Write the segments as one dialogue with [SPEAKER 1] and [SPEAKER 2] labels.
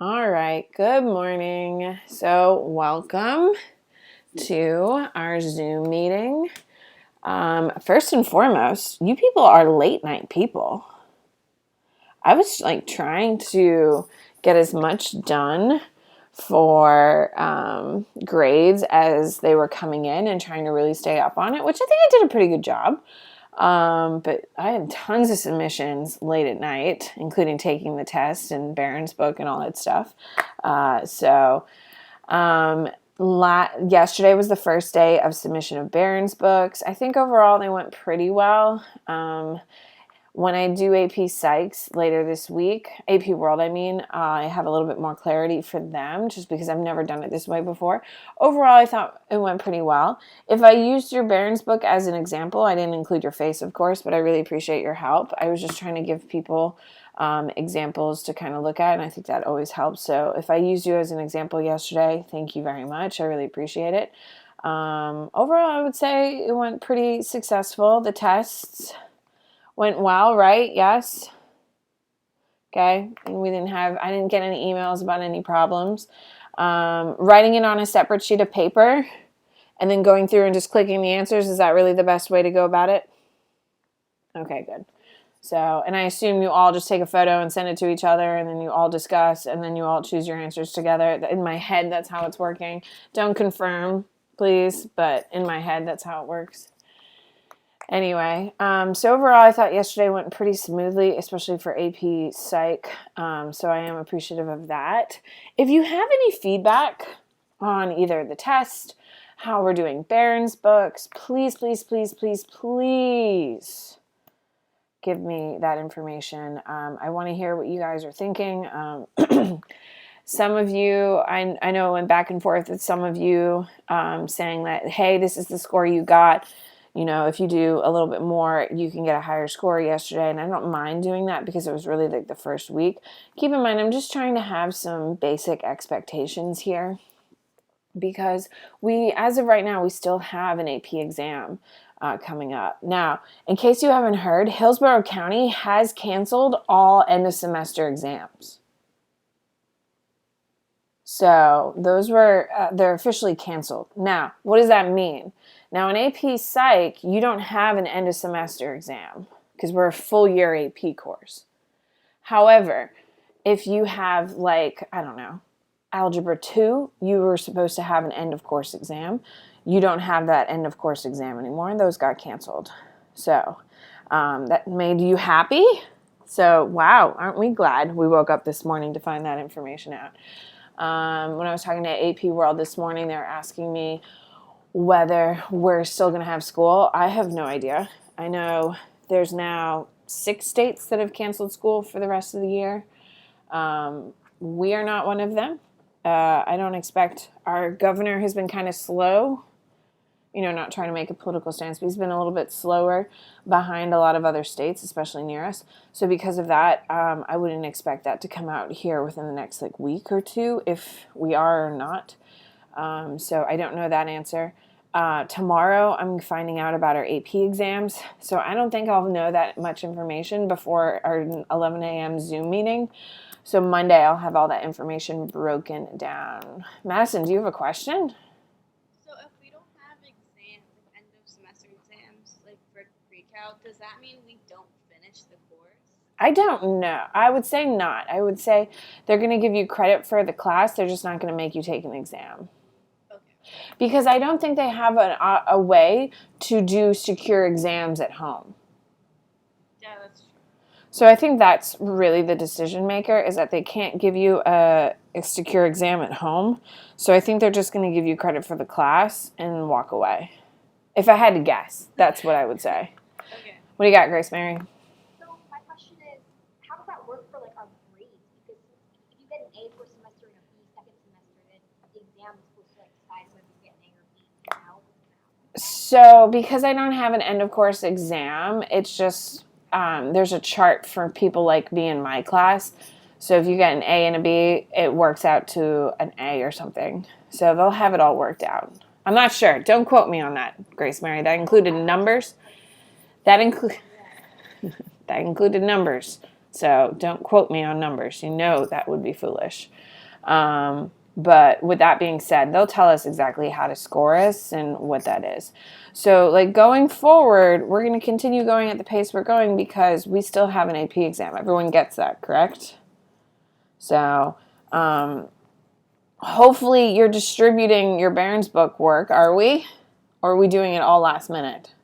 [SPEAKER 1] All right, good morning. So, welcome to our Zoom meeting. First and foremost, you people are late night people. I was trying to get as much done for grades as they were coming in and trying to really stay up on it, which I think I did a pretty good job. But I had tons of submissions late at night, including taking the test and Barron's book and all that stuff. Yesterday was the first day of submission of Barron's books. I think overall they went pretty well. When I do AP Psychs later this week, AP World, I have a little bit more clarity for them just because I've never done it this way before. Overall, I thought it went pretty well. If I used your Barron's book as an example, I didn't include your face, of course, but I really appreciate your help. I was just trying to give people examples to kind of look at, and I think that always helps. So if I used you as an example yesterday, thank you very much. I really appreciate it. Overall, I would say it went pretty successful. The tests went well, right? Yes. Okay. And I didn't get any emails about any problems. Writing it on a separate sheet of paper and then going through and just clicking the answers, is that really the best way to go about it? Okay, good. So, and I assume you all just take a photo and send it to each other and then you all discuss and then you all choose your answers together. In my head, that's how it's working. Don't confirm, please, but in my head, that's how it works. Anyway, so overall, I thought yesterday went pretty smoothly, especially for AP Psych. So I am appreciative of that. If you have any feedback on either the test, how we're doing Barron's books, please, please, please, please, please give me that information. I want to hear what you guys are thinking. Some of you, I know, went back and forth with some of you saying that, hey, this is the score you got. You know, if you do a little bit more, you can get a higher score yesterday. And I don't mind doing that because it was really like the first week. Keep in mind, I'm just trying to have some basic expectations here because as of right now, we still have an AP exam coming up. Now, in case you haven't heard, Hillsborough County has canceled all end of semester exams. So those they're officially canceled. Now, what does that mean? Now, in AP Psych, you don't have an end of semester exam because we're a full year AP course. However, if you have Algebra 2, you were supposed to have an end of course exam. You don't have that end of course exam anymore, and those got canceled. So that made you happy? So, wow, aren't we glad we woke up this morning to find that information out? When I was talking to AP World this morning, they were asking me whether we're still going to have school. I have no idea. I know there's now 6 states that have canceled school for the rest of the year. We are not one of them. I don't expect, our governor has been kind of slow, not trying to make a political stance, but he's been a little bit slower behind a lot of other states, especially near us. So because of that, I wouldn't expect that to come out here within the next week or two if we are or not. So I don't know that answer. Tomorrow I'm finding out about our AP exams. So I don't think I'll know that much information before our 11 a.m. Zoom meeting. So Monday I'll have all that information broken down. Madison, do you have a question?
[SPEAKER 2] So if we don't have exams, end of semester exams, for pre-cal, does that mean we don't finish the course?
[SPEAKER 1] I don't know. I would say not. I would say they're going to give you credit for the class. They're just not going to make you take an exam. Because I don't think they have a way to do secure exams at home.
[SPEAKER 2] Yeah, that's true.
[SPEAKER 1] So I think that's really the decision maker, is that they can't give you a secure exam at home. So I think they're just going to give you credit for the class and walk away. If I had to guess, that's what I would say.
[SPEAKER 2] Okay.
[SPEAKER 1] What do you got, Grace Mary?
[SPEAKER 3] So my question is, how does that work for our grades? Because if you get an A first semester and a B second semester, then the exam is supposed to decide whether you get an A or B.
[SPEAKER 1] So because I don't have an end of course exam, it's just there's a chart for people like me in my class. So if you get an A and a B, it works out to an A or something. So they'll have it all worked out. I'm not sure. Don't quote me on that, Grace Mary. That included numbers. That included numbers. So don't quote me on numbers. You know that would be foolish. But with that being said, they'll tell us exactly how to score us and what that is. So like going forward, we're going to continue going at the pace we're going because we still have an AP exam. Everyone gets that, correct? So hopefully you're distributing your Barron's book work, are we? Or are we doing it all last minute?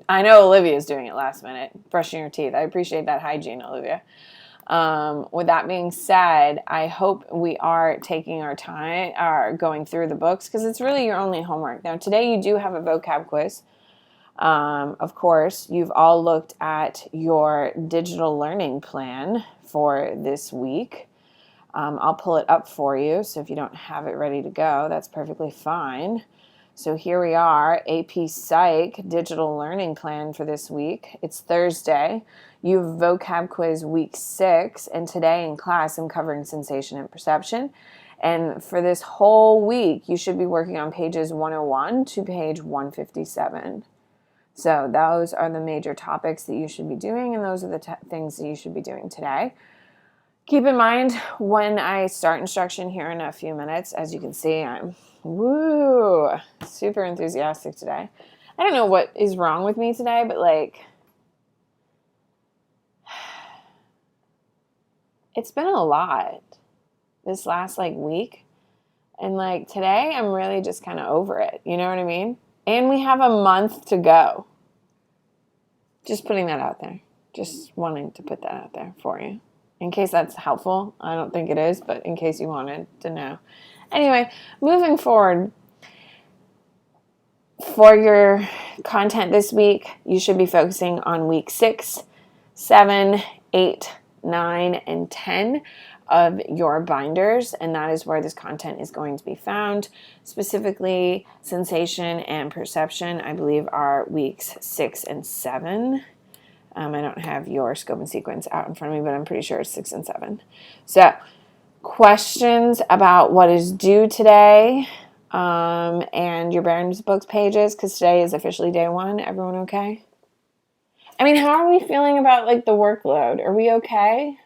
[SPEAKER 1] I know Olivia's doing it last minute, brushing your teeth. I appreciate that hygiene, Olivia. With that being said, I hope we are taking our time, going through the books, because it's really your only homework. Now, today you do have a vocab quiz. Of course, you've all looked at your digital learning plan for this week. I'll pull it up for you, so if you don't have it ready to go, that's perfectly fine. So here we are, AP Psych Digital Learning Plan for this week. It's Thursday. You have vocab quiz week 6, and today in class I'm covering sensation and perception. And for this whole week, you should be working on pages 101 to page 157. So those are the major topics that you should be doing, and those are the things that you should be doing today. Keep in mind, when I start instruction here in a few minutes, as you can see, I'm super enthusiastic today. I don't know what is wrong with me today, but like, it's been a lot this last like week. And like today, I'm really just kind of over it. You know what I mean? And we have a month to go. Just putting that out there. Just wanting to put that out there for you. In case that's helpful. I don't think it is, but in case you wanted to know. Anyway, moving forward, for your content this week, you should be focusing on week 6, 7, 8, 9, and 10 of your binders, and that is where this content is going to be found. Specifically, sensation and perception, I believe, are weeks 6 and 7. I don't have your scope and sequence out in front of me, but I'm pretty sure it's 6 and 7. So, questions about what is due today, and your Barron's Books pages, because today is officially day 1. Everyone okay? I mean, how are we feeling about like the workload? Are we okay?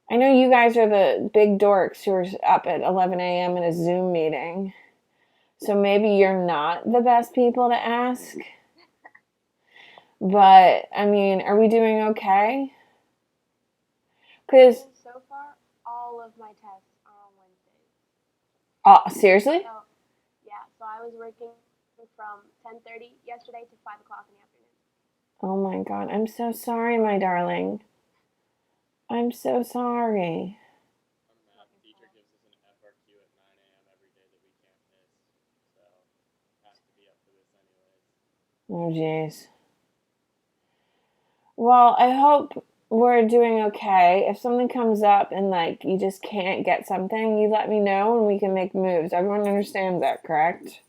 [SPEAKER 1] I know you guys are the big dorks who are up at 11 a.m. in a Zoom meeting, so maybe you're not the best people to ask. But, I mean, are we doing okay? Because
[SPEAKER 3] So far, all of my tests are on Wednesdays.
[SPEAKER 1] oh, seriously?
[SPEAKER 3] So, yeah, so I was working from 10:30 yesterday to 5 o'clock in the afternoon.
[SPEAKER 1] Oh my God, I'm so sorry, my darling. I'm so sorry.
[SPEAKER 4] Our math teacher gives us an FRQ at 9 a.m. every day that we can't miss, so have to be up for this anyways.
[SPEAKER 1] Oh, jeez. Well, I hope we're doing okay. If something comes up and like you just can't get something, you let me know and we can make moves. Everyone understands that, correct?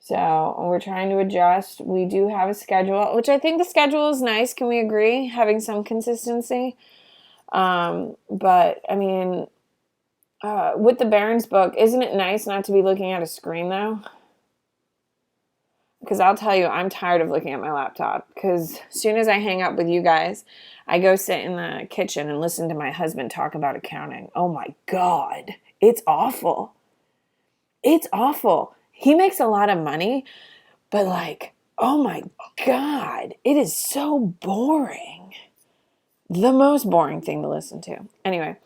[SPEAKER 1] So we're trying to adjust. We do have a schedule, which I think the schedule is nice. Can we agree? Having some consistency. But I mean, with the Barron's book, isn't it nice not to be looking at a screen though? Because I'll tell you, I'm tired of looking at my laptop. Because as soon as I hang up with you guys, I go sit in the kitchen and listen to my husband talk about accounting. Oh my God, it's awful. It's awful. He makes a lot of money, but like, oh my God, it is so boring. The most boring thing to listen to. Anyway,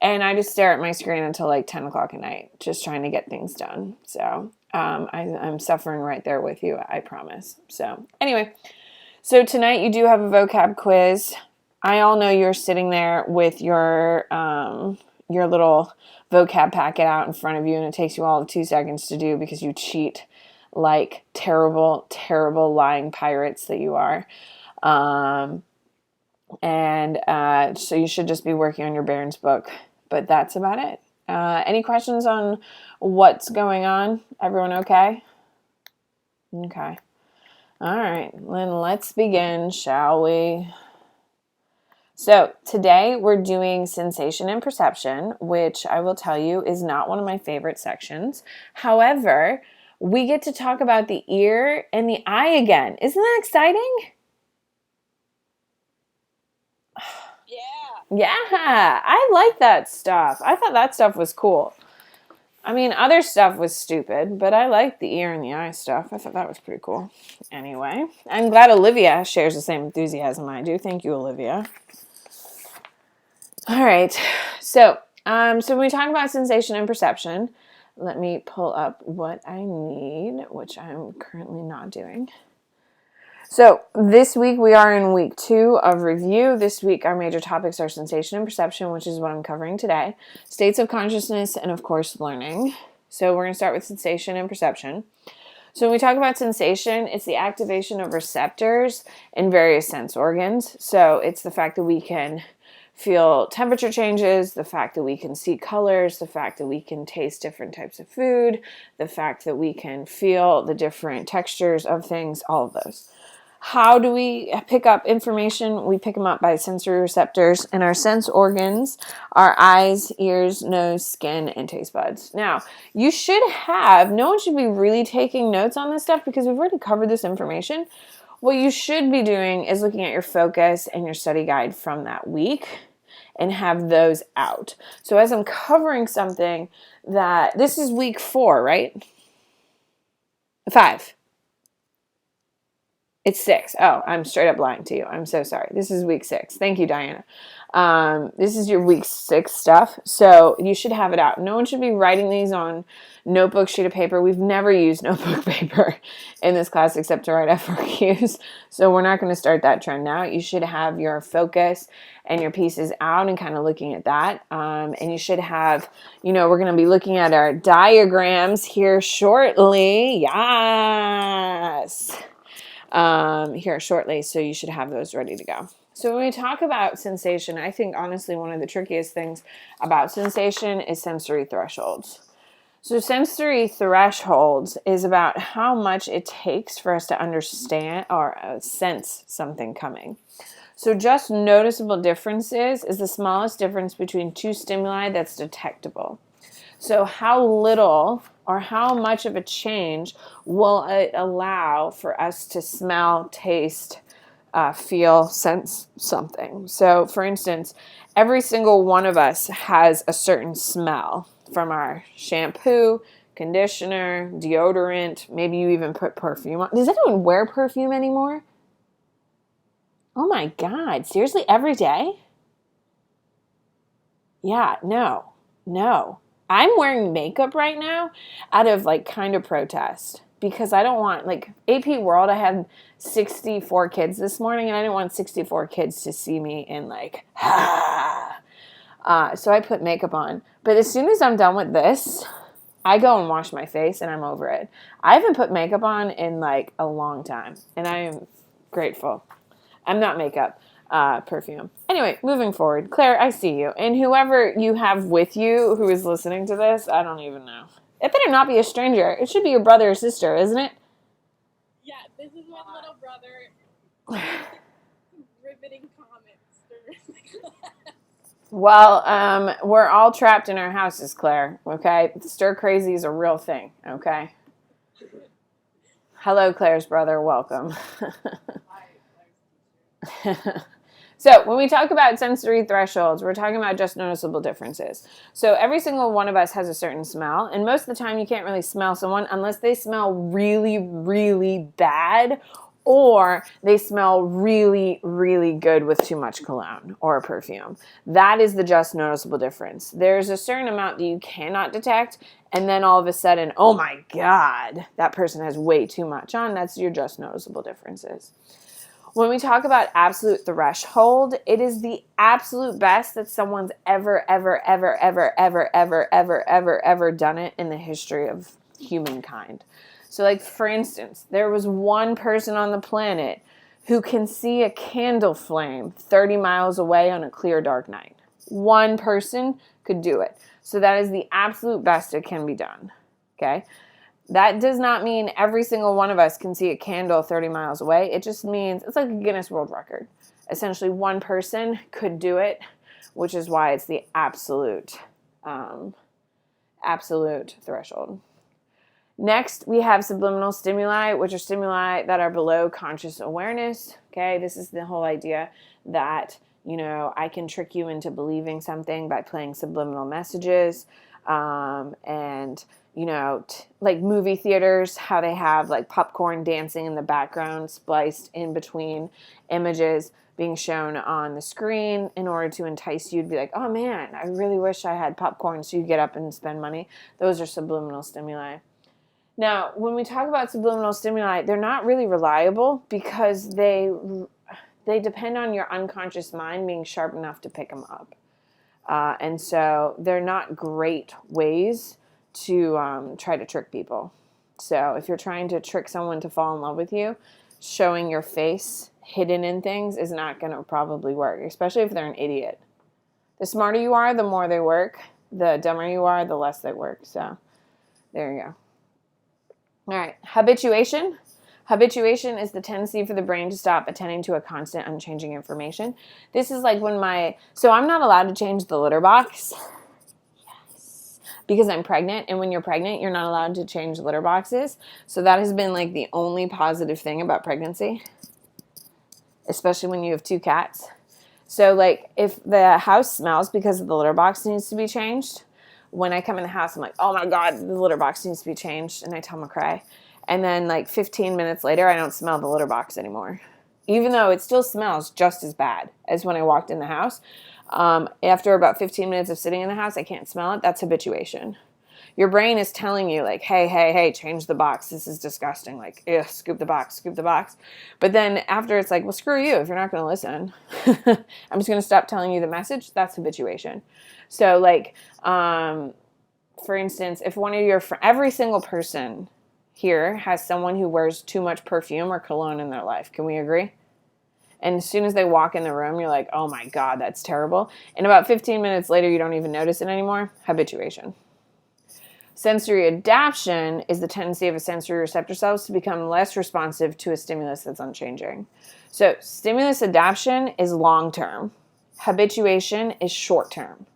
[SPEAKER 1] and I just stare at my screen until like 10 o'clock at night, just trying to get things done. So I'm suffering right there with you, I promise. So anyway, so tonight you do have a vocab quiz. I all know you're sitting there with your little vocab packet out in front of you, and it takes you all of 2 seconds to do because you cheat like terrible, terrible lying pirates that you are. So you should just be working on your Barron's book, but that's about it. Any questions on what's going on? Everyone okay? Okay. All right, then let's begin, shall we? So today we're doing sensation and perception, which I will tell you is not one of my favorite sections. However, we get to talk about the ear and the eye again. Isn't that exciting?
[SPEAKER 2] Yeah.
[SPEAKER 1] Yeah, I like that stuff. I thought that stuff was cool. I mean, other stuff was stupid, but I liked the ear and the eye stuff. I thought that was pretty cool. Anyway, I'm glad Olivia shares the same enthusiasm I do. Thank you, Olivia. All right. So when we talk about sensation and perception, let me pull up what I need, which I'm currently not doing. So this week we are in week 2 of review. This week our major topics are sensation and perception, which is what I'm covering today, states of consciousness, and of course learning. So we're going to start with sensation and perception. So when we talk about sensation, it's the activation of receptors in various sense organs. So it's the fact that we can feel temperature changes, the fact that we can see colors, the fact that we can taste different types of food, the fact that we can feel the different textures of things, all of those. How do we pick up information? We pick them up by sensory receptors, and our sense organs are eyes, ears, nose, skin, and taste buds. Now, you should have, no one should be really taking notes on this stuff because we've already covered this information. What you should be doing is looking at your focus and your study guide from that week and have those out. So as I'm covering something that, this is week 4, right? 5. It's 6. Oh, I'm straight up lying to you. I'm so sorry. This is week 6. Thank you, Diana. This is your week 6 stuff. So you should have it out. No one should be writing these on notebook sheet of paper. We've never used notebook paper in this class except to write FRQs. So we're not going to start that trend now. You should have your focus and your pieces out and kind of looking at that. And you should have, we're going to be looking at our diagrams here shortly. Yes. Here shortly, so you should have those ready to go. So when we talk about sensation, I think honestly one of the trickiest things about sensation is sensory thresholds. So sensory thresholds is about how much it takes for us to understand or sense something coming. So just noticeable differences is the smallest difference between 2 stimuli that's detectable. So how little or how much of a change will it allow for us to smell, taste, feel, sense something? So for instance, every single one of us has a certain smell from our shampoo, conditioner, deodorant, maybe you even put perfume on. Does anyone wear perfume anymore? Oh my God, seriously, every day? Yeah, no. I'm wearing makeup right now out of kind of protest because I don't want, AP World, I had 64 kids this morning and I didn't want 64 kids to see me in so I put makeup on. But as soon as I'm done with this, I go and wash my face and I'm over it. I haven't put makeup on in a long time and I am grateful. I'm not makeup. Perfume. Anyway, moving forward. Claire, I see you. And whoever you have with you who is listening to this, I don't even know. It better not be a stranger. It should be your brother or sister, isn't it?
[SPEAKER 2] Yeah, this is my little brother. Riveting comments.
[SPEAKER 1] Well, we're all trapped in our houses, Claire, okay? Stir crazy is a real thing, okay? Hello, Claire's brother. Welcome. So when we talk about sensory thresholds, we're talking about just noticeable differences. So every single one of us has a certain smell, and most of the time you can't really smell someone unless they smell really, really bad or they smell really, really good with too much cologne or perfume. That is the just noticeable difference. There's a certain amount that you cannot detect, and then all of a sudden, oh my God, that person has way too much on. That's your just noticeable differences. When we talk about absolute threshold, it is the absolute best that someone's ever done it in the history of humankind. So for instance, there was one person on the planet who can see a candle flame 30 miles away on a clear, dark night. One person could do it. So that is the absolute best it can be done. Okay? That does not mean every single one of us can see a candle 30 miles away. It just means it's like a Guinness World Record. Essentially, one person could do it, which is why it's the absolute threshold. Next, we have subliminal stimuli, which are stimuli that are below conscious awareness. Okay, this is the whole idea that, I can trick you into believing something by playing subliminal messages. And, like movie theaters, how they have like popcorn dancing in the background spliced in between images being shown on the screen in order to entice you to be like, oh man, I really wish I had popcorn, so you get up and spend money. Those are subliminal stimuli. Now, when we talk about subliminal stimuli, they're not really reliable because they depend on your unconscious mind being sharp enough to pick them up. And so they're not great ways to try to trick people. So if you're trying to trick someone to fall in love with you, showing your face hidden in things is not going to probably work, especially if they're an idiot. The smarter you are, the more they work. The dumber you are, the less they work. So there you go. All right, habituation. Habituation is the tendency for the brain to stop attending to a constant, unchanging information. This is like so I'm not allowed to change the litter box. Yes. Because I'm pregnant, and when you're pregnant, you're not allowed to change litter boxes. So that has been like the only positive thing about pregnancy, especially when you have 2 cats. So like if the house smells because the litter box needs to be changed, when I come in the house, I'm like, oh my God, the litter box needs to be changed. And I tell McCray. And then like 15 minutes later, I don't smell the litter box anymore. Even though it still smells just as bad as when I walked in the house. After about 15 minutes of sitting in the house, I can't smell it. That's habituation. Your brain is telling you like, hey, change the box. This is disgusting. Like, ugh, scoop the box. But then after it's like, well, screw you if you're not going to listen. I'm just going to stop telling you the message. That's habituation. So like, for instance, if one of your every single person here has someone who wears too much perfume or cologne in their life. Can we agree? And as soon as they walk in the room, you're like, oh my God, that's terrible. And about 15 minutes later, you don't even notice it anymore. Habituation. Sensory adaptation is the tendency of a sensory receptor cells to become less responsive to a stimulus that's unchanging. So stimulus adaptation is long-term. Habituation is short-term.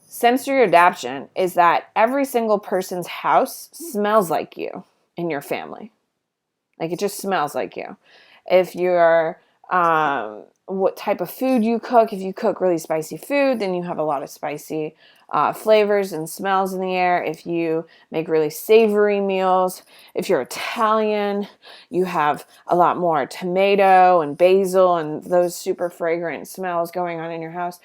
[SPEAKER 1] Sensory adaptation is that every single person's house smells like you in your family. Like it just smells like you. If you're what type of food you cook. If you cook really spicy food, then you have a lot of spicy flavors and smells in the air. If you make really savory meals, if you're Italian, you have a lot more tomato and basil and those super fragrant smells going on in your house.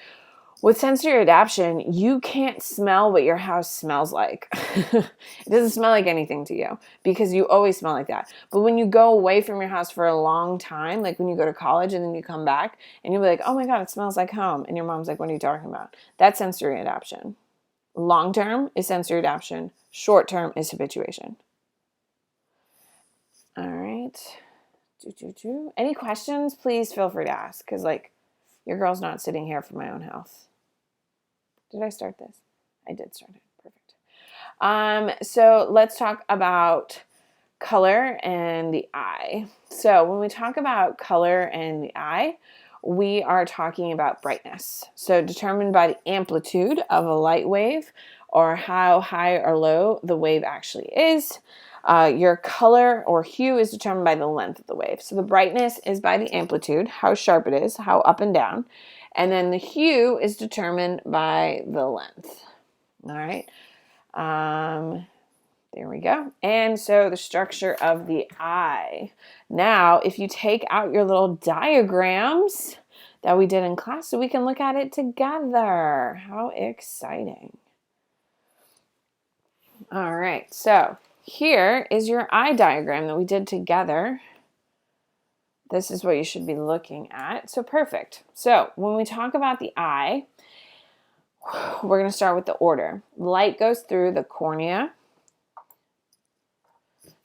[SPEAKER 1] With sensory adaptation, you can't smell what your house smells like. It doesn't smell like anything to you because you always smell like that. But when you go away from your house for a long time, like when you go to college and then you come back and you'll be like, oh my God, it smells like home. And your mom's like, what are you talking about? That's sensory adaptation. Long term is sensory adaptation. Short term is habituation. All right. Any questions? Please feel free to ask because like your girl's not sitting here for my own health. Did I start this? I did start it. Perfect. So let's talk about color and the eye. So when we talk about color and the eye, we are talking about brightness. So determined by the amplitude of a light wave or how high or low the wave actually is. Your color or hue is determined by the length of the wave. So the brightness is by the amplitude, how sharp it is, how up and down. And then the hue is determined by the length. All right. There we go. And so the structure of the eye. Now, if you take out your little diagrams that we did in class so we can look at it together. How exciting. All right. So here is your eye diagram that we did together. This is what you should be looking at. So perfect. So when we talk about the eye, we're going to start with the order. Light goes through the cornea,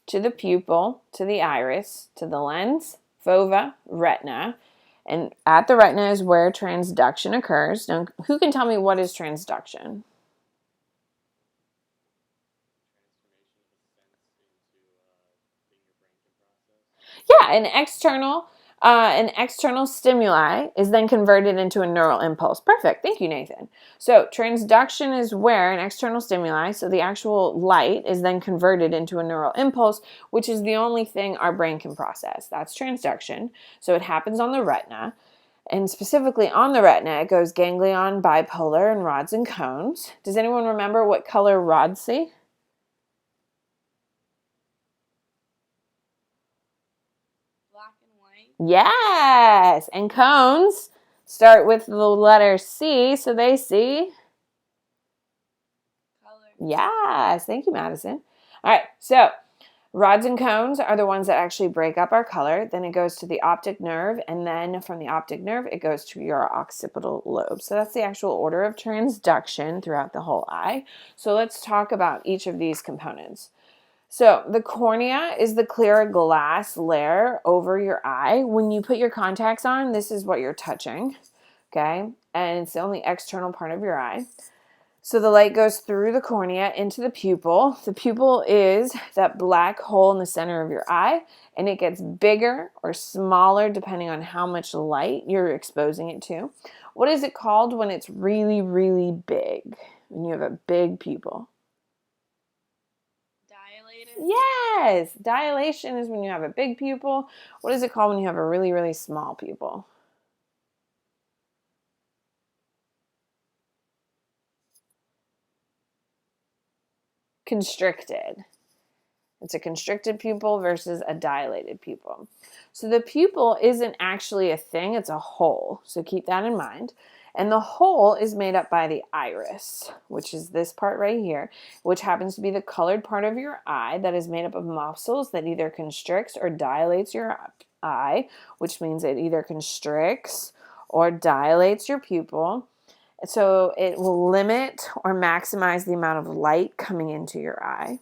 [SPEAKER 1] to the pupil, to the iris, to the lens, fova, retina. And at the retina is where transduction occurs. Now, who can tell me what is transduction? Yeah, an external An external stimuli is then converted into a neural impulse. Perfect. Thank you, Nathan. So transduction is where an external stimuli, so the actual light, is then converted into a neural impulse, which is the only thing our brain can process. That's transduction. So it happens on the retina. And specifically on the retina, it goes ganglion, bipolar, and rods and cones. Does anyone remember what color rods see?
[SPEAKER 2] Black and white.
[SPEAKER 1] Yes. And cones start with the letter C, so they see
[SPEAKER 2] Color.
[SPEAKER 1] yes. Thank you, Madison. All right. So rods and cones are the ones that actually break up our color. Then it goes to the optic nerve, and then from the optic nerve, it goes to your occipital lobe. So that's the actual order of transduction throughout the whole eye. So let's talk about each of these components. So the cornea is the clear glass layer over your eye. When you put your contacts on, this is what you're touching, okay? And it's the only external part of your eye. So the light goes through the cornea into the pupil. The pupil is that black hole in the center of your eye, and it gets bigger or smaller depending on how much light you're exposing it to. What is it called when it's really, really big? When you have a big pupil?
[SPEAKER 2] Dilated.
[SPEAKER 1] Yes, dilation is when you have a big pupil. What is it called when you have a really, really small pupil? Constricted. It's a constricted pupil versus a dilated pupil. So the pupil isn't actually a thing, it's a hole. So keep that in mind. And the hole is made up by the iris, which is this part right here, which happens to be the colored part of your eye that is made up of muscles that either constricts or dilates your eye, which means it either constricts or dilates your pupil. So it will limit or maximize the amount of light coming into your eye.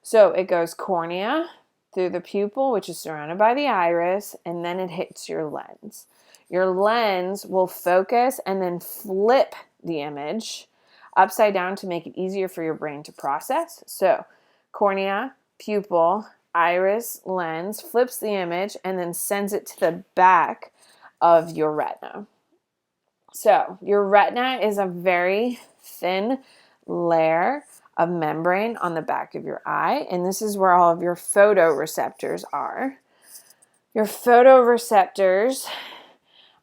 [SPEAKER 1] So it goes cornea through the pupil, which is surrounded by the iris, and then it hits your lens. Your lens will focus and then flip the image upside down to make it easier for your brain to process. So cornea, pupil, iris, lens, flips the image and then sends it to the back of your retina. So your retina is a very thin layer of membrane on the back of your eye, and this is where all of your photoreceptors are. Your photoreceptors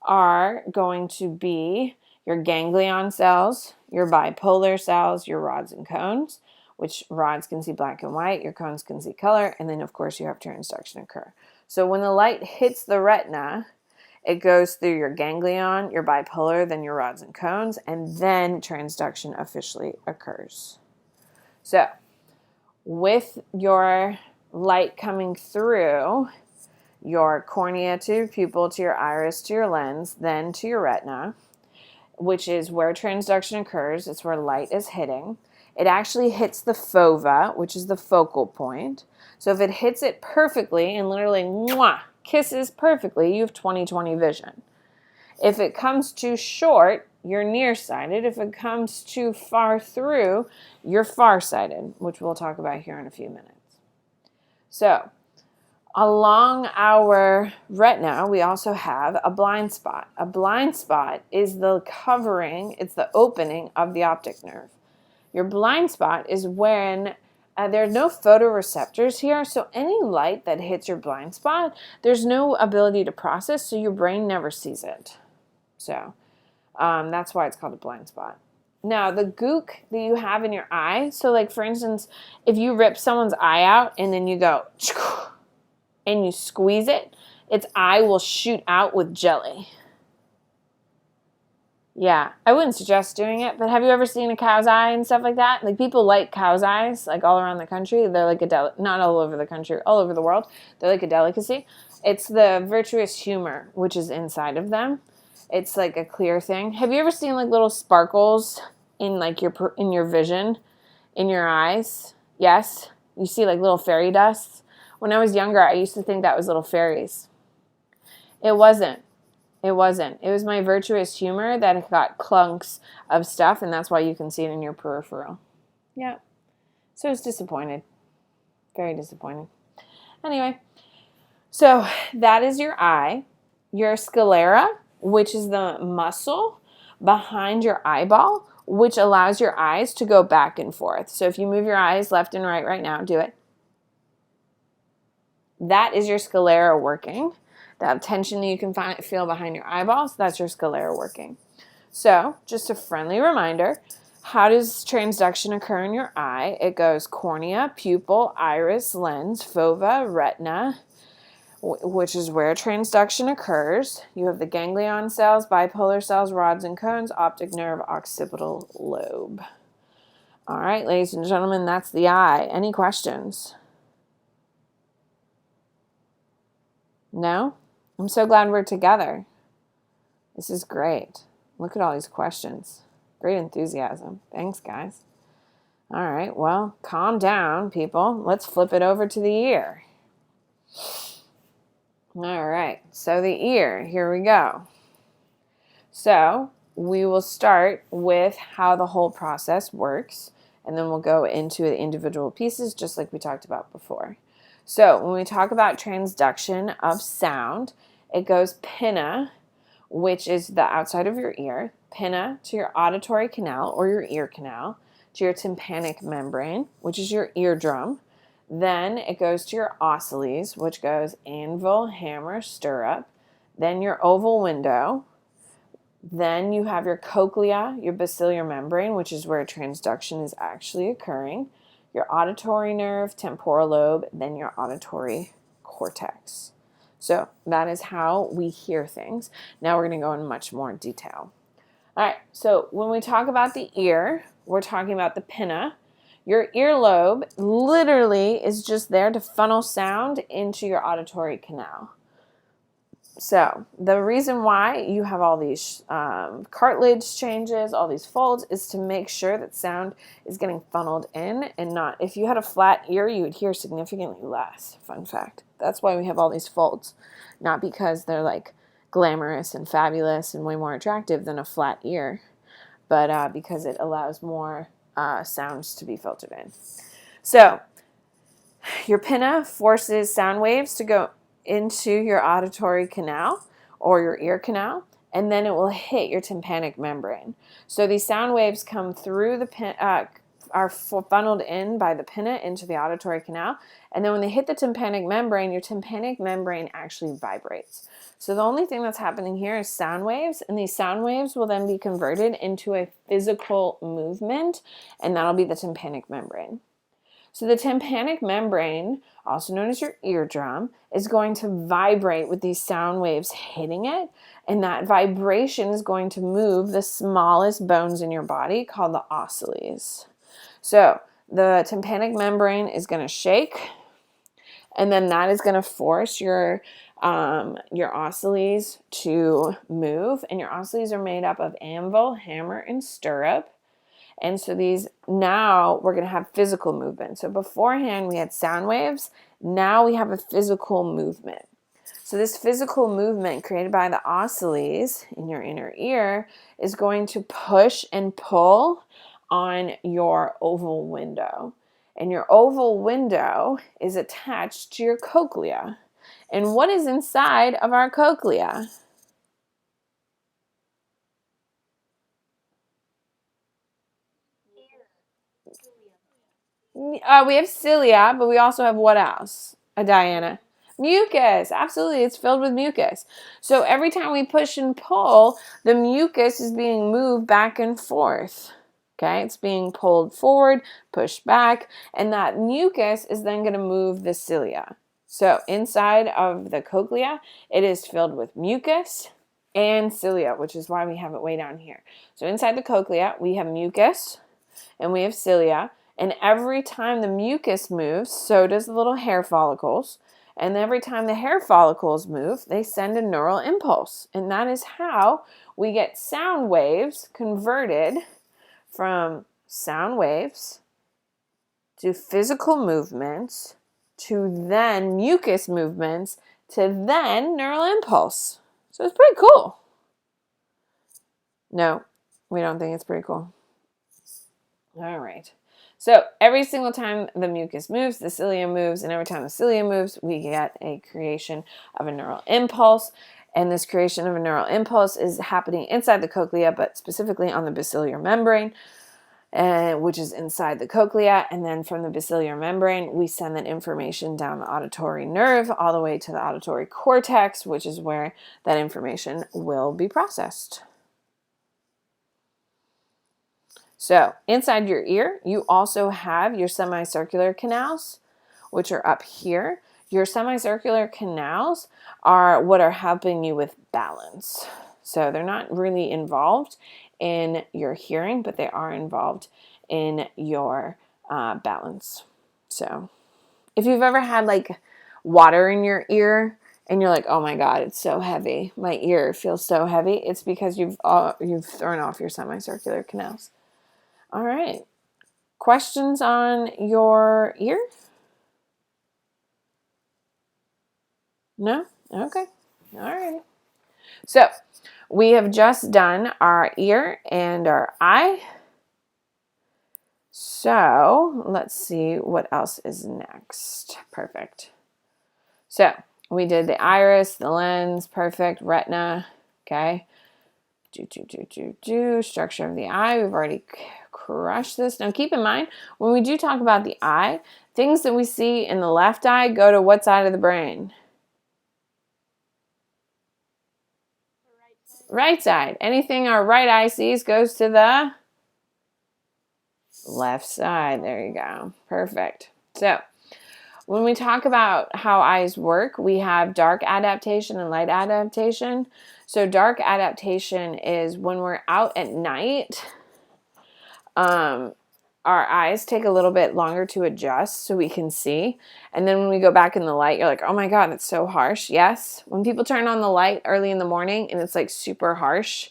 [SPEAKER 1] are going to be your ganglion cells, your bipolar cells, your rods and cones, which rods can see black and white, your cones can see color, and then of course you have transduction occur. So when the light hits the retina, it goes through your ganglion, your bipolar, then your rods and cones, and then transduction officially occurs. So with your light coming through your cornea to your pupil, to your iris, to your lens, then to your retina, which is where transduction occurs, it's where light is hitting. It actually hits the fova, which is the focal point. So if it hits it perfectly and literally kisses perfectly, you have 20/20 vision. If it comes too short, you're nearsighted. If it comes too far through, you're farsighted, which we'll talk about here in a few minutes. So along our retina, we also have a blind spot. A blind spot is the covering, it's the opening of the optic nerve. Your blind spot is when there are no photoreceptors here, so any light that hits your blind spot, there's no ability to process, so your brain never sees it. So that's why it's called a blind spot. Now, the gook that you have in your eye, so like for instance, if you rip someone's eye out and then you go and you squeeze it, its eye will shoot out with jelly. Yeah, I wouldn't suggest doing it, but have you ever seen a cow's eye and stuff like that? Like people like cow's eyes, like all around the country. They're like not all over the country, all over the world. They're like a delicacy. It's the vitreous humor, which is inside of them. It's like a clear thing. Have you ever seen like little sparkles in like your vision, in your eyes? Yes, you see like little fairy dust. When I was younger, I used to think that was little fairies. It wasn't. It wasn't. It was my virtuous humor that got clunks of stuff, and that's why you can see it in your peripheral. Yeah. So I was disappointed. Very disappointed. Anyway, so that is your eye. your sclera, which is the muscle behind your eyeball, which allows your eyes to go back and forth. So if you move your eyes left and right now, do it. That is your sclera working. That tension that you can feel behind your eyeballs, that's your sclera working. So just a friendly reminder, how does transduction occur in your eye? It goes cornea, pupil, iris, lens, fova, retina, which is where transduction occurs. You have the ganglion cells, bipolar cells, rods and cones, optic nerve, occipital lobe. All right, ladies and gentlemen, that's the eye. Any questions? No? I'm so glad we're together. This is great. Look at all these questions. Great enthusiasm. Thanks, guys. All right, well, calm down, people. Let's flip it over to the ear. All right, so the ear, here we go. So we will start with how the whole process works, and then we'll go into the individual pieces just like we talked about before. So when we talk about transduction of sound, it goes pinna, which is the outside of your ear, pinna to your auditory canal or your ear canal, to your tympanic membrane, which is your eardrum. Then it goes to your ocelles, which goes anvil, hammer, stirrup. Then your oval window. Then you have your cochlea, your basilar membrane, which is where transduction is actually occurring. Your auditory nerve, temporal lobe, then your auditory cortex. So that is how we hear things. Now we're going to go in much more detail. All right, so when we talk about the ear, we're talking about the pinna. Your earlobe literally is just there to funnel sound into your auditory canal. So the reason why you have all these cartilage changes, all these folds, is to make sure that sound is getting funneled in and not, if you had a flat ear, you would hear significantly less. Fun fact. That's why we have all these folds. Not because they're like glamorous and fabulous and way more attractive than a flat ear, but because it allows more sounds to be filtered in. So your pinna forces sound waves to go into your auditory canal or your ear canal, and then it will hit your tympanic membrane. So these sound waves come through the are funneled in by the pinna into the auditory canal, and then when they hit the tympanic membrane, your tympanic membrane actually vibrates. So the only thing that's happening here is sound waves, and these sound waves will then be converted into a physical movement, and that'll be the tympanic membrane. So the tympanic membrane, also known as your eardrum, is going to vibrate with these sound waves hitting it, and that vibration is going to move the smallest bones in your body called the ocelles. So the tympanic membrane is going to shake, and then that is going to force your ocelles to move, and your ocelles are made up of anvil, hammer, and stirrup. And so these, now we're going to have physical movement. So beforehand we had sound waves. Now we have a physical movement. So this physical movement created by the ocelles in your inner ear is going to push and pull on your oval window. And your oval window is attached to your cochlea. And what is inside of our cochlea? We have cilia, but we also have what else? Diana? Mucus. Absolutely. It's filled with mucus. So every time we push and pull, the mucus is being moved back and forth. Okay, it's being pulled forward, pushed back, and that mucus is then going to move the cilia. So inside of the cochlea, it is filled with mucus and cilia, which is why we have it way down here. So inside the cochlea, we have mucus and we have cilia. And every time the mucus moves, so does the little hair follicles. And every time the hair follicles move, they send a neural impulse. And that is how we get sound waves converted from sound waves to physical movements to then mucus movements to then neural impulse. So it's pretty cool. No, we don't think it's pretty cool. All right. So every single time the mucus moves, the cilia moves, and every time the cilia moves, we get a creation of a neural impulse. And this creation of a neural impulse is happening inside the cochlea, but specifically on the basilar membrane, which is inside the cochlea. And then from the basilar membrane, we send that information down the auditory nerve all the way to the auditory cortex, which is where that information will be processed. So inside your ear, you also have your semicircular canals, which are up here. Your semicircular canals are what are helping you with balance. So they're not really involved in your hearing, but they are involved in your balance. So if you've ever had like water in your ear and you're like, oh my God, it's so heavy. My ear feels so heavy. It's because you've thrown off your semicircular canals. All right. Questions on your ear? No? Okay. All right. So we have just done our ear and our eye. So let's see what else is next. Perfect. So we did the iris, the lens, perfect, retina. Okay. Structure of the eye. We've already crushed this. Now keep in mind, when we do talk about the eye, things that we see in the left eye go to what side of the brain? Right side. Anything our right eye sees goes to the left side. There you go. Perfect. So when we talk about how eyes work, we have dark adaptation and light adaptation. So dark adaptation is when we're out at night, our eyes take a little bit longer to adjust so we can see. And then when we go back in the light, you're like, oh my God, it's so harsh. Yes. When people turn on the light early in the morning and it's like super harsh.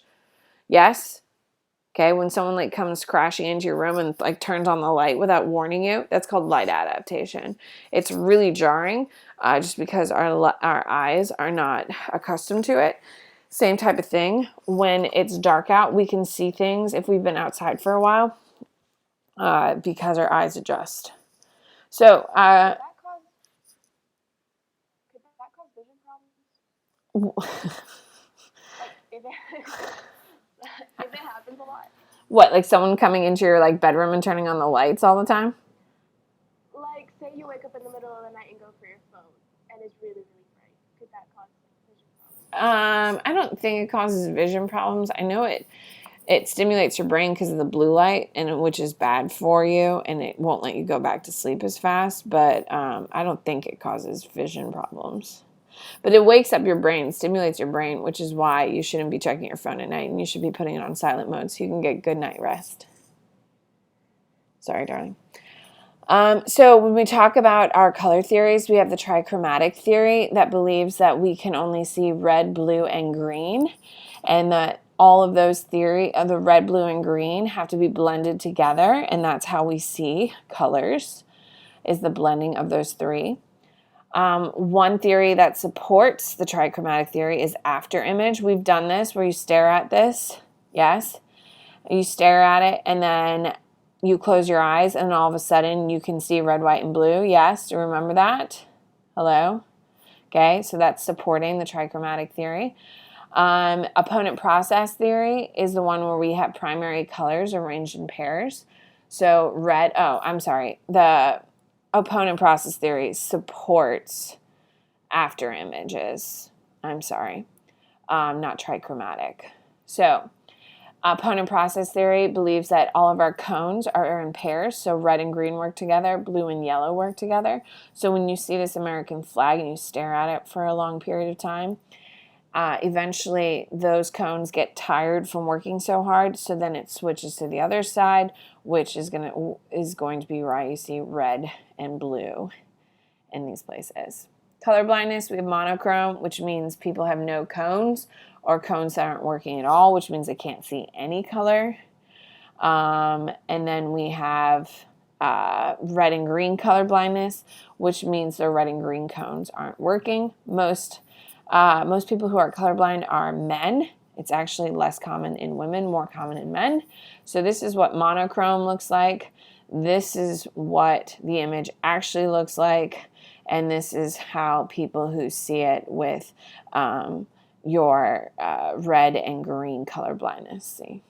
[SPEAKER 1] Yes. Okay. When someone like comes crashing into your room and like turns on the light without warning you, that's called light adaptation. It's really jarring just because our eyes are not accustomed to it. Same type of thing. When it's dark out, we can see things if we've been outside for a while because our eyes adjust. So,
[SPEAKER 3] Could that cause vision problems? Like if it happens a lot.
[SPEAKER 1] what, like someone coming into your like bedroom and turning on the lights all the time?
[SPEAKER 3] Like say you wake up in the middle of the night and go for your phone and it's really, really bright. Could that cause vision problems?
[SPEAKER 1] I don't think it causes vision problems. I know it stimulates your brain because of the blue light, and which is bad for you, and it won't let you go back to sleep as fast. But I don't think it causes vision problems. But it wakes up your brain, stimulates your brain, which is why you shouldn't be checking your phone at night, and you should be putting it on silent mode so you can get good night rest. Sorry, darling. So when we talk about our color theories, we have the trichromatic theory that believes that we can only see red, blue, and green, and that all of those the red, blue, and green have to be blended together, and that's how we see colors, is the blending of those three. One theory that supports the trichromatic theory is after image. We've done this where you stare at this. Yes. You stare at it and then you close your eyes and all of a sudden you can see red, white, and blue. Yes. Do you remember that? Hello? Okay. So that's supporting the trichromatic theory. Opponent process theory is the one where we have primary colors arranged in pairs. So the opponent process theory supports after images. I'm sorry, not trichromatic. So opponent process theory believes that all of our cones are in pairs. So red and green work together, blue and yellow work together. So when you see this American flag and you stare at it for a long period of time, eventually those cones get tired from working so hard, so then it switches to the other side, which is going to be why you see red and blue in these places. Color blindness, we have monochrome, which means people have no cones or cones that aren't working at all, which means they can't see any color. And then we have red and green color blindness, which means the red and green cones aren't working. Most people who are colorblind are men. It's actually less common in women, more common in men. So this is what monochrome looks like. This is what the image actually looks like. And this is how people who see it with your red and green color blindness. See?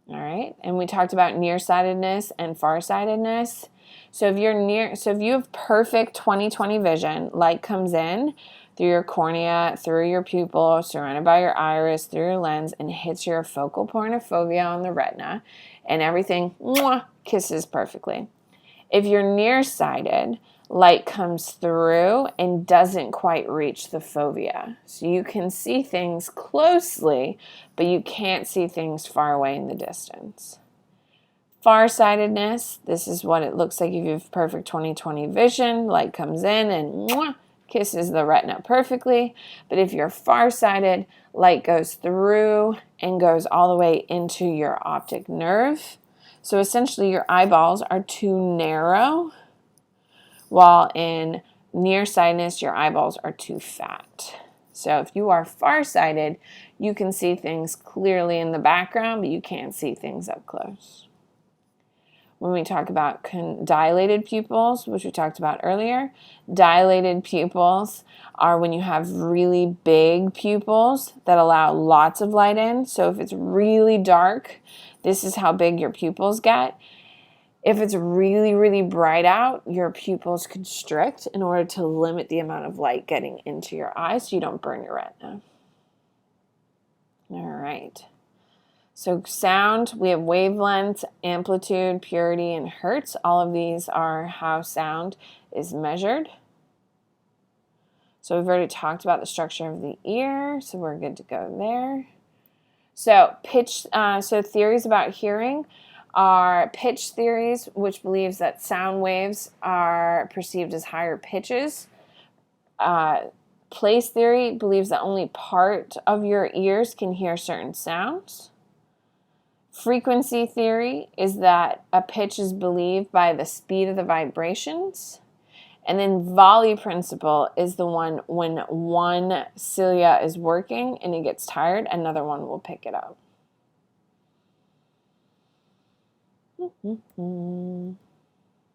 [SPEAKER 1] All right, and we talked about nearsightedness and farsightedness. So if you have perfect 20/20 vision, light comes in through your cornea, through your pupil, surrounded by your iris, through your lens, and hits your focal point of fovea on the retina, and everything kisses perfectly. If you're nearsighted, light comes through and doesn't quite reach the fovea. So you can see things closely, but you can't see things far away in the distance. Farsightedness, this is what it looks like if you have perfect 20/20 vision. Light comes in and kisses the retina perfectly. But if you're farsighted, light goes through and goes all the way into your optic nerve. So essentially your eyeballs are too narrow, while in nearsightedness, your eyeballs are too fat. So if you are farsighted, you can see things clearly in the background, but you can't see things up close. When we talk about dilated pupils, which we talked about earlier, dilated pupils are when you have really big pupils that allow lots of light in. So if it's really dark, this is how big your pupils get. If it's really, really bright out, your pupils constrict in order to limit the amount of light getting into your eyes so you don't burn your retina. All right. So sound, we have wavelength, amplitude, purity, and hertz. All of these are how sound is measured. So we've already talked about the structure of the ear, so we're good to go there. So theories about hearing are pitch theories, which believes that sound waves are perceived as higher pitches. Place theory believes that only part of your ears can hear certain sounds. Frequency theory is that a pitch is believed by the speed of the vibrations. And then volley principle is the one when one cilia is working and it gets tired, another one will pick it up.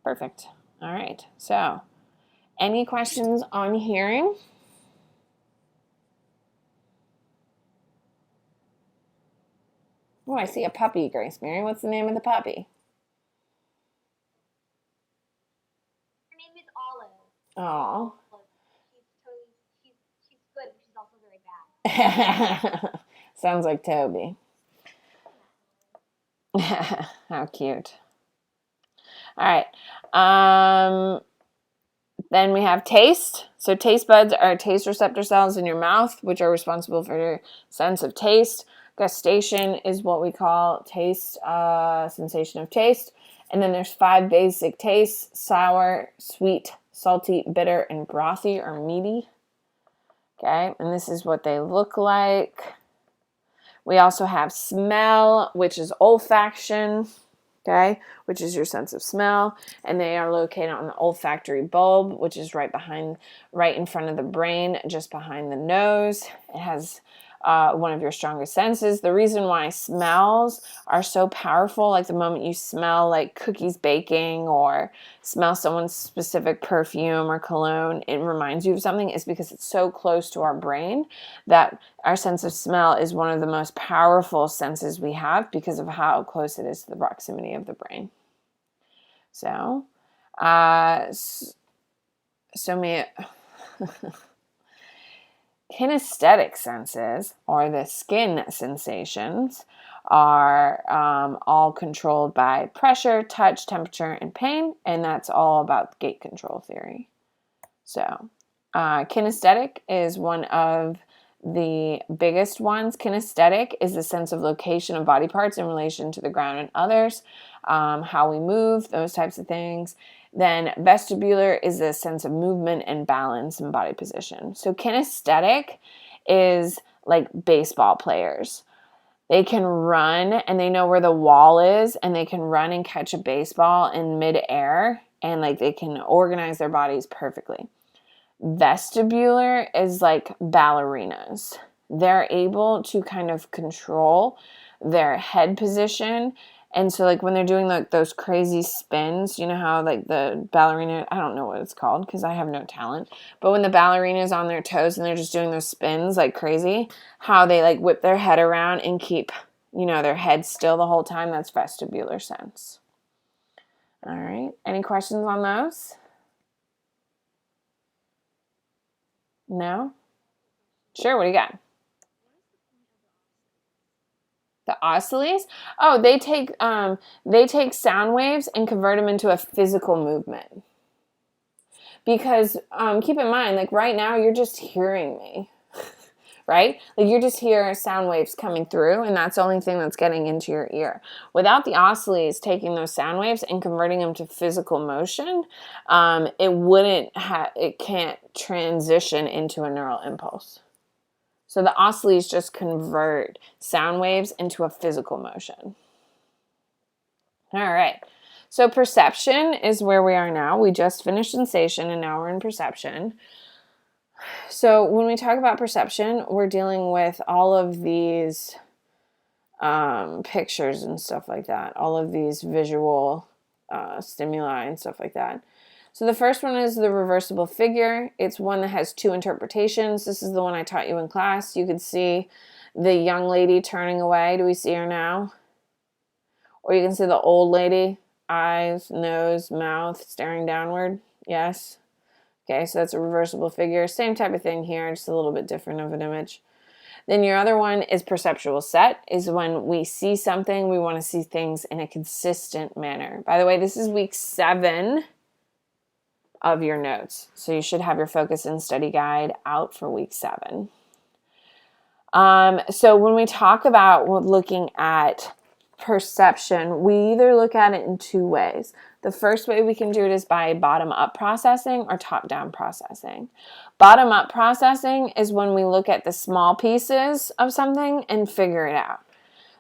[SPEAKER 1] Perfect. All right. So, any questions on hearing? Oh, I see a puppy, Grace Mary. What's the name of the puppy?
[SPEAKER 3] Her name is Olive.
[SPEAKER 1] Oh.
[SPEAKER 3] She's good, but she's also very bad.
[SPEAKER 1] Sounds like Toby. How cute. All right. Then we have taste. So taste buds are taste receptor cells in your mouth, which are responsible for your sense of taste. Gustation is what we call taste, sensation of taste. And then there's 5 basic tastes: sour, sweet, salty, bitter, and brothy or meaty. Okay, and this is what they look like. We also have smell, which is olfaction, okay, which is your sense of smell, and they are located on the olfactory bulb, which is right in front of the brain, just behind the nose. It has one of your strongest senses. The reason why smells are so powerful, like the moment you smell like cookies baking or smell someone's specific perfume or cologne, it reminds you of something, is because it's so close to our brain that our sense of smell is one of the most powerful senses we have because of how close it is to the proximity of the brain. So, kinesthetic senses, or the skin sensations, are all controlled by pressure, touch, temperature, and pain, and that's all about gate control theory. So, kinesthetic is one of the biggest ones. Kinesthetic is the sense of location of body parts in relation to the ground and others, how we move, those types of things. Then vestibular is a sense of movement and balance and body position. So kinesthetic is like baseball players. They can run and they know where the wall is, and they can run and catch a baseball in midair, and like they can organize their bodies perfectly. Vestibular is like ballerinas. They're able to kind of control their head position And so like when they're doing like those crazy spins, you know how like the ballerina, I don't know what it's called because I have no talent, but when the ballerina's on their toes and they're just doing those spins like crazy, how they like whip their head around and keep, you know, their head still the whole time, that's vestibular sense. All right. Any questions on those? No? Sure, what do you got? The oscilles? Oh, they take sound waves and convert them into a physical movement. Because keep in mind, like right now, you're just hearing me, right? Like you're just hearing sound waves coming through, and that's the only thing that's getting into your ear. Without the oscilles taking those sound waves and converting them to physical motion, it can't transition into a neural impulse. So the oscilles just convert sound waves into a physical motion. All right. So perception is where we are now. We just finished sensation and now we're in perception. So when we talk about perception, we're dealing with all of these pictures and stuff like that, all of these visual stimuli and stuff like that. So the first one is the reversible figure. It's one that has two interpretations. This is the one I taught you in class. You could see the young lady turning away. Do we see her now? Or you can see the old lady, eyes, nose, mouth, staring downward. Yes? Okay, so that's a reversible figure. Same type of thing here, just a little bit different of an image. Then your other one is perceptual set, is when we see something, we want to see things in a consistent manner. By the way, this is week 7 of your notes. So you should have your focus and study guide out for week 7. So when we talk about looking at perception, we either look at it in 2 ways. The first way we can do it is by bottom-up processing or top-down processing. Bottom-up processing is when we look at the small pieces of something and figure it out.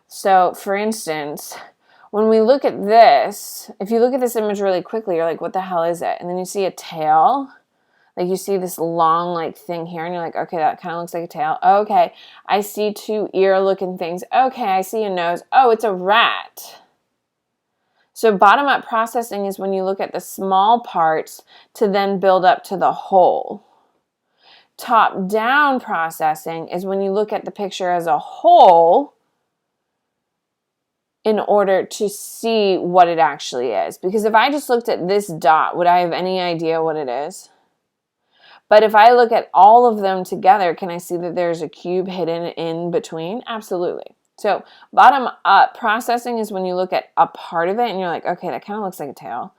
[SPEAKER 1] So, for instance, when we look at this, if you look at this image really quickly, you're like, what the hell is it? And then you see a tail. Like you see this long like thing here and you're like, okay, that kind of looks like a tail. Okay, I see 2 ear-looking things. Okay, I see a nose. Oh, it's a rat. So bottom-up processing is when you look at the small parts to then build up to the whole. Top-down processing is when you look at the picture as a whole in order to see what it actually is. Because if I just looked at this dot, would I have any idea what it is? But if I look at all of them together, can I see that there's a cube hidden in between? Absolutely. So bottom-up processing is when you look at a part of it and you're like, okay, that kind of looks like a tail.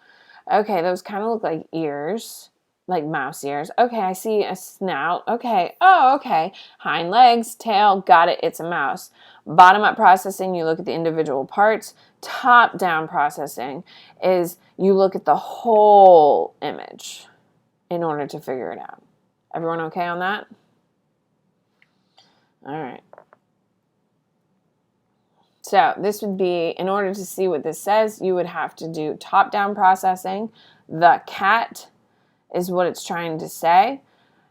[SPEAKER 1] Okay, those kind of look like ears, like mouse ears. Okay, I see a snout. Okay, oh, okay. Hind legs, tail, got it, it's a mouse. Bottom-up processing, you look at the individual parts. Top-down processing is you look at the whole image in order to figure it out. Everyone okay on that? All right. So this would be, in order to see what this says, you would have to do top-down processing. The cat is what it's trying to say.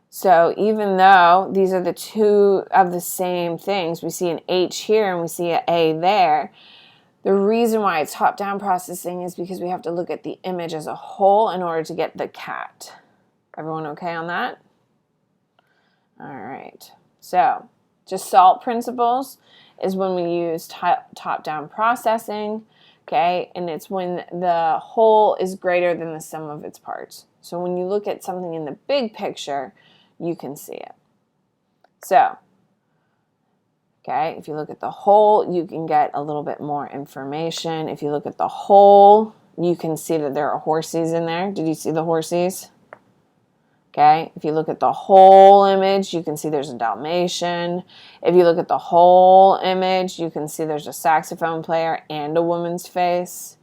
[SPEAKER 1] So even though these are the 2 of the same things, we see an H here and we see an A there, the reason why it's top-down processing is because we have to look at the image as a whole in order to get the cat. Everyone okay on that? All right. So just SALT principles is when we use top-down processing, okay? And it's when the whole is greater than the sum of its parts. So when you look at something in the big picture, you can see it. So, okay, if you look at the whole, you can get a little bit more information. If you look at the whole, you can see that there are horsies in there. Did you see the horsies? Okay, if you look at the whole image, you can see there's a Dalmatian. If you look at the whole image, you can see there's a saxophone player and a woman's face.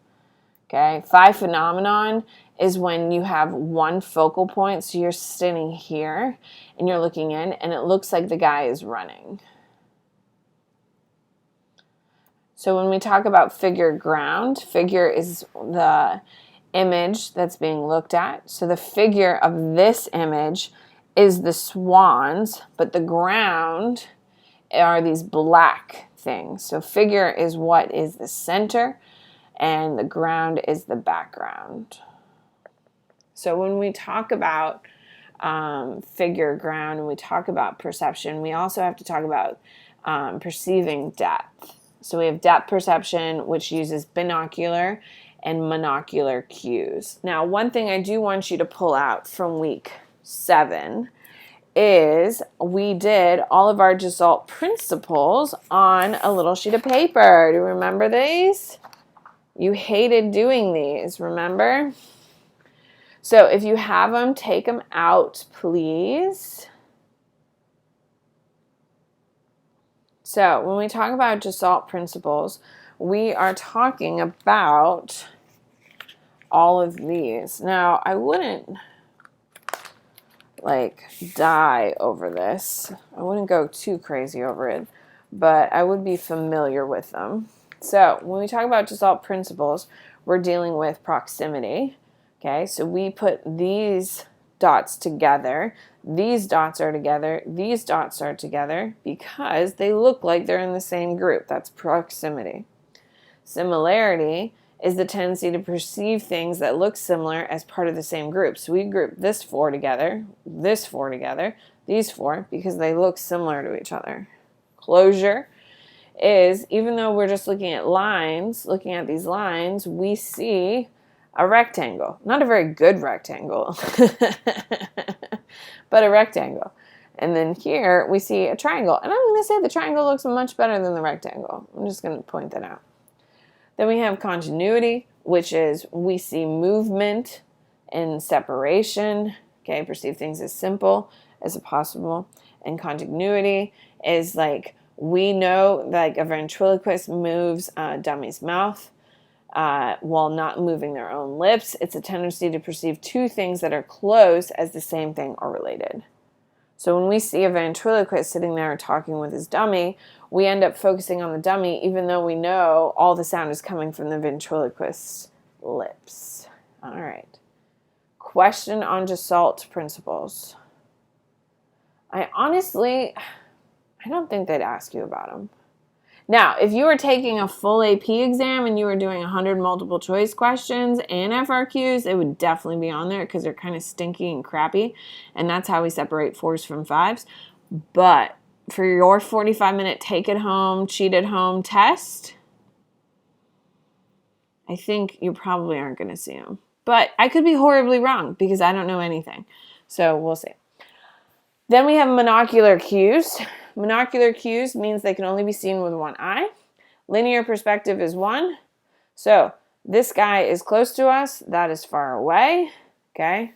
[SPEAKER 1] Okay, 5 phenomenon is when you have one focal point. So you're standing here and you're looking in and it looks like the guy is running. So when we talk about figure ground, figure is the image that's being looked at. So the figure of this image is the swans, but the ground are these black things. So figure is what is the center. and the ground is the background. So when we talk about figure ground and we talk about perception, we also have to talk about perceiving depth. So we have depth perception, which uses binocular and monocular cues. Now, one thing I do want you to pull out from week 7 is we did all of our Gestalt principles on a little sheet of paper. Do you remember these? You hated doing these, remember? So if you have them, take them out, please. So when we talk about Gestalt principles, we are talking about all of these. Now, I wouldn't like die over this. I wouldn't go too crazy over it, but I would be familiar with them. So when we talk about Gestalt principles, we're dealing with proximity. Okay, so we put these dots together. These dots are together. These dots are together because they look like they're in the same group. That's proximity. Similarity is the tendency to perceive things that look similar as part of the same group. So we group this 4 together, this 4 together, these 4, because they look similar to each other. Closure is, even though we're just looking at lines, looking at these lines, we see a rectangle. Not a very good rectangle, but a rectangle. And then here we see a triangle. And I'm going to say the triangle looks much better than the rectangle. I'm just going to point that out. Then we have continuity, which is we see movement and separation. Okay, perceive things as simple as possible. And contiguity is like we know like a ventriloquist moves a dummy's mouth while not moving their own lips. It's a tendency to perceive two things that are close as the same thing or related. So when we see a ventriloquist sitting there talking with his dummy, we end up focusing on the dummy even though we know all the sound is coming from the ventriloquist's lips. All right. Question on Gestalt principles. I don't think they'd ask you about them. Now, if you were taking a full AP exam and you were doing 100 multiple choice questions and FRQs, it would definitely be on there because they're kind of stinky and crappy. And that's how we separate 4s from 5s. But for your 45-minute take-it-home, cheat-at-home test, I think you probably aren't going to see them. But I could be horribly wrong because I don't know anything. So we'll see. Then we have monocular cues. Monocular cues means they can only be seen with one eye. Linear perspective is 1. So this guy is close to us. That is far away. Okay.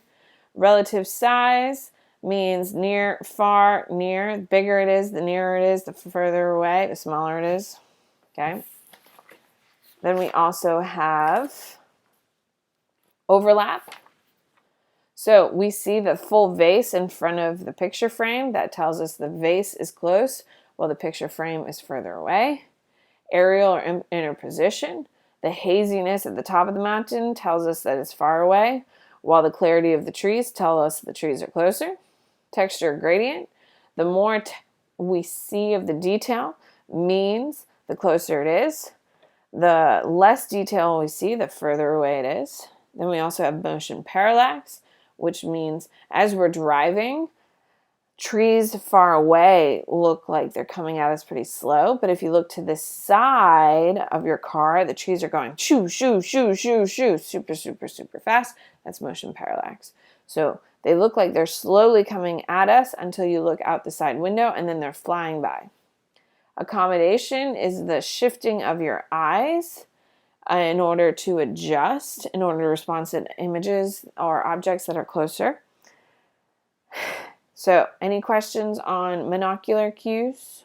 [SPEAKER 1] Relative size means near, far, near. The bigger it is, the nearer it is, the further away, the smaller it is. Okay. Then we also have overlap. So we see the full vase in front of the picture frame. That tells us the vase is close while the picture frame is further away. Aerial or interposition. The haziness at the top of the mountain tells us that it's far away, while the clarity of the trees tell us the trees are closer. Texture gradient. The more we see of the detail means the closer it is. The less detail we see, the further away it is. Then we also have motion parallax, which means as we're driving, trees far away look like they're coming at us pretty slow. But if you look to the side of your car, the trees are going shoo, shoo, shoo, shoo, shoo, super, super, super fast. That's motion parallax. So they look like they're slowly coming at us until you look out the side window and then they're flying by. Accommodation is the shifting of your eyes in order to adjust, in order to respond to images or objects that are closer. So, any questions on monocular cues?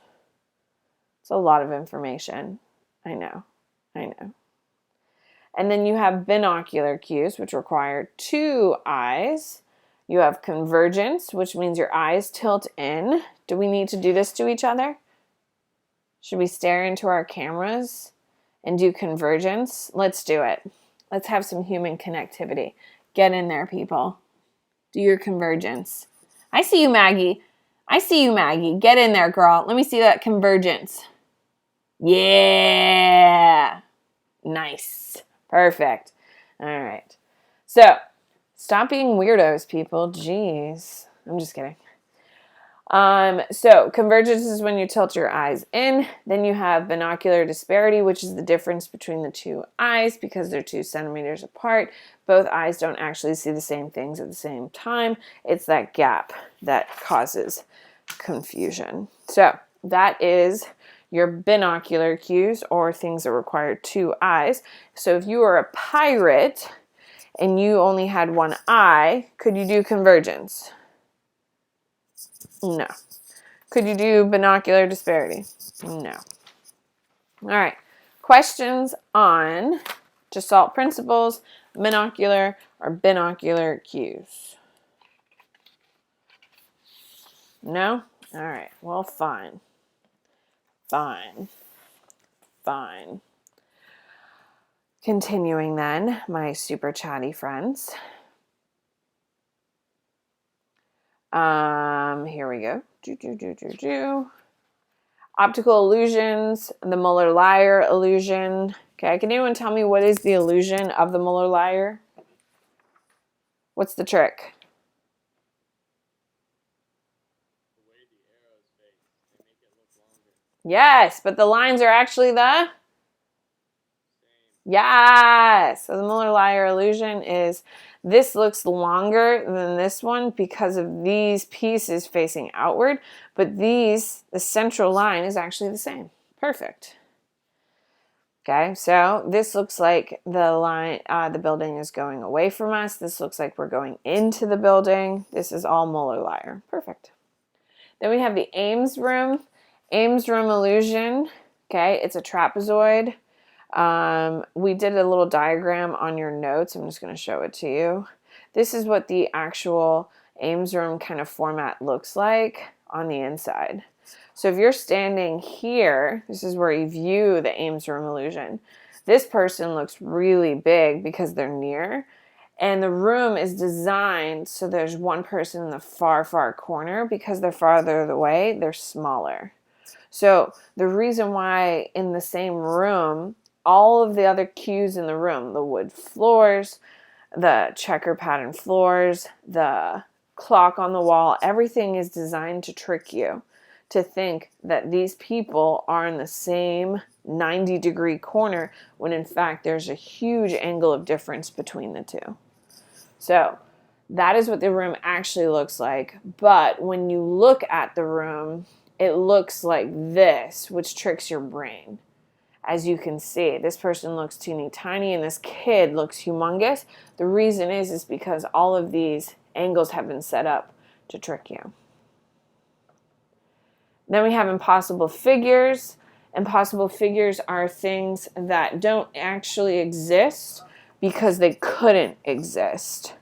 [SPEAKER 1] It's a lot of information. I know. And then you have binocular cues, which require 2 eyes. You have convergence, which means your eyes tilt in. Do we need to do this to each other? Should we stare into our cameras and do convergence? Let's do it. Let's have some human connectivity. Get in there, people. Do your convergence. I see you, Maggie. Get in there, girl. Let me see that convergence. Yeah. Nice. Perfect. All right. So, stop being weirdos, people. Jeez. I'm just kidding. So convergence is when you tilt your eyes in. Then you have binocular disparity, which is the difference between the two eyes because they're 2 centimeters apart. Both eyes don't actually see the same things at the same time. It's that gap that causes confusion. So that is your binocular cues, or things that require 2 eyes. So if you were a pirate and you only had 1 eye, could you do convergence? No. Could you do binocular disparity? No. All right. Questions on Gestalt principles, monocular or binocular cues? No? All right. Well, fine. Fine. Fine. Continuing then, my super chatty friends. Here we go. Optical illusions, the Muller-Lyer illusion. Okay, can anyone tell me what is the illusion of the Muller-Lyer? What's the trick?
[SPEAKER 4] The way the arrows face, they make it look longer.
[SPEAKER 1] Yes, but the lines are actually the?
[SPEAKER 4] Same.
[SPEAKER 1] Yes. So the Muller-Lyer illusion is this looks longer than this one because of these pieces facing outward, but the central line is actually the same. Perfect. Okay, so this looks like the building is going away from us. This looks like we're going into the building. This is all Muller-Lyer. Perfect. Then we have the Ames room. Ames room illusion. Okay, it's a trapezoid. We did a little diagram on your notes. I'm just going to show it to you. This is what the actual Ames room kind of format looks like on the inside. So if you're standing here, this is where you view the Ames room illusion. This person looks really big because they're near, and the room is designed so there's one person in the far, far corner. Because they're farther away, they're smaller. So the reason why in the same room, all of the other cues in the room, the wood floors, the checker pattern floors, the clock on the wall, everything is designed to trick you to think that these people are in the same 90-degree corner when in fact there's a huge angle of difference between the two. So that is what the room actually looks like. But when you look at the room, it looks like this, which tricks your brain. As you can see, this person looks teeny tiny and this kid looks humongous. The reason is because all of these angles have been set up to trick you. Then we have impossible figures. Impossible figures are things that don't actually exist because they couldn't exist.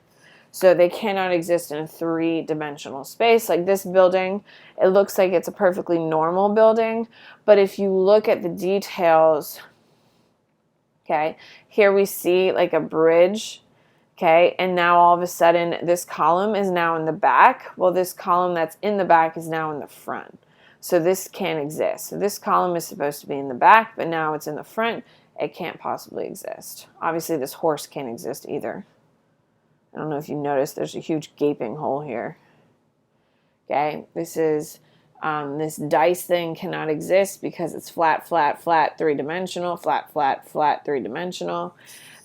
[SPEAKER 1] So they cannot exist in a 3-dimensional space. Like this building, it looks like it's a perfectly normal building, but if you look at the details, okay, here we see like a bridge, okay, and now all of a sudden this column is now in the back. Well, this column that's in the back is now in the front. So this can't exist. So this column is supposed to be in the back, but now it's in the front. It can't possibly exist. Obviously, this horse can't exist either. I don't know if you noticed, there's a huge gaping hole here. Okay, this is, this dice thing cannot exist because it's flat, flat, flat, 3-dimensional, flat, flat, flat, 3-dimensional.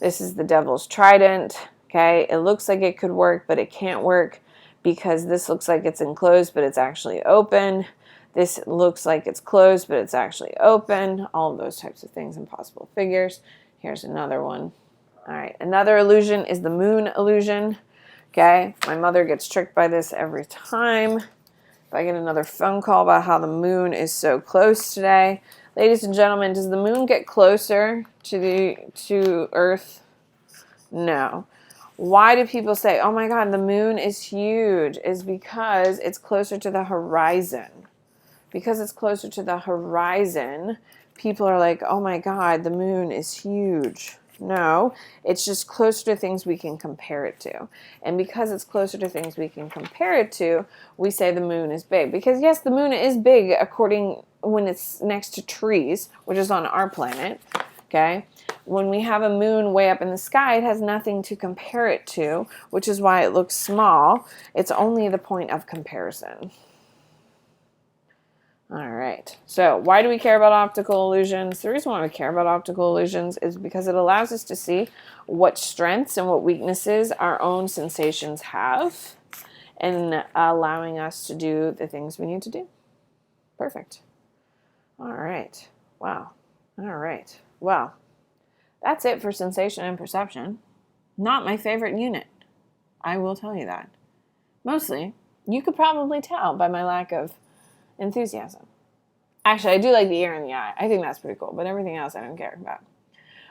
[SPEAKER 1] This is the devil's trident. Okay, it looks like it could work, but it can't work because this looks like it's enclosed, but it's actually open. This looks like it's closed, but it's actually open. All of those types of things, impossible figures. Here's another one. All right, another illusion is the moon illusion. Okay, my mother gets tricked by this every time. If I get another phone call about how the moon is so close today. Ladies and gentlemen, does the moon get closer to Earth? No. Why do people say, oh my God, the moon is huge? Is because it's closer to the horizon. Because it's closer to the horizon, people are like, oh my God, the moon is huge. No, it's just closer to things we can compare it to. And because it's closer to things we can compare it to, we say the moon is big. Because yes, the moon is big when it's next to trees, which is on our planet, okay? when we have a moon way up in the sky, it has nothing to compare it to, which is why it looks small. It's only the point of comparison. All right, so why do we care about optical illusions? The reason why we care about optical illusions is because it allows us to see what strengths and what weaknesses our own sensations have, and allowing us to do the things we need to do. Perfect. All right. Wow. All right. Well, that's it for sensation and perception. Not my favorite unit. I will tell you that. Mostly, you could probably tell by my lack of enthusiasm. Actually, I do like the ear and the eye. I think that's pretty cool, but everything else I don't care about.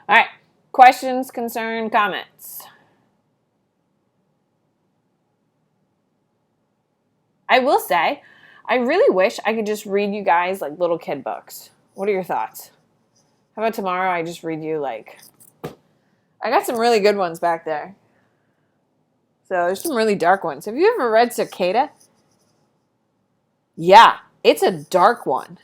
[SPEAKER 1] All right. Questions, concern, comments? I will say, I really wish I could just read you guys like little kid books. What are your thoughts? How about tomorrow I just read you like... I got some really good ones back there. So there's some really dark ones. Have you ever read Cicada? Yeah, it's a dark one.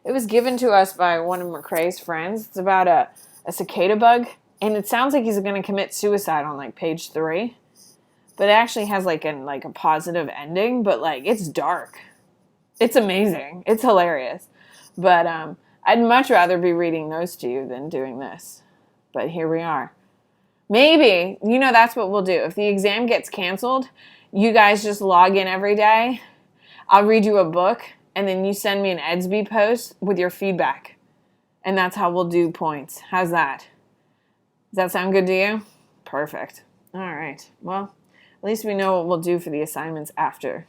[SPEAKER 1] It was given to us by one of McCrae's friends. It's about a cicada bug. And it sounds like he's going to commit suicide on like page 3. But it actually has like a positive ending. But like it's dark. It's amazing. It's hilarious. But I'd much rather be reading those to you than doing this. But here we are. Maybe, that's what we'll do. If the exam gets canceled, you guys just log in every day. I'll read you a book, and then you send me an Edsby post with your feedback. And that's how we'll do points. How's that? Does that sound good to you? Perfect. All right. Well, at least we know what we'll do for the assignments after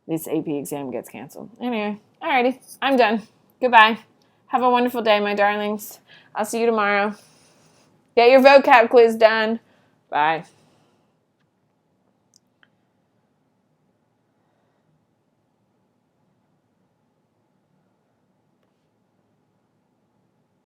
[SPEAKER 1] this AP exam gets canceled. Anyway, alrighty. I'm done. Goodbye. Have a wonderful day, my darlings. I'll see you tomorrow. Get your vocab quiz done. Bye.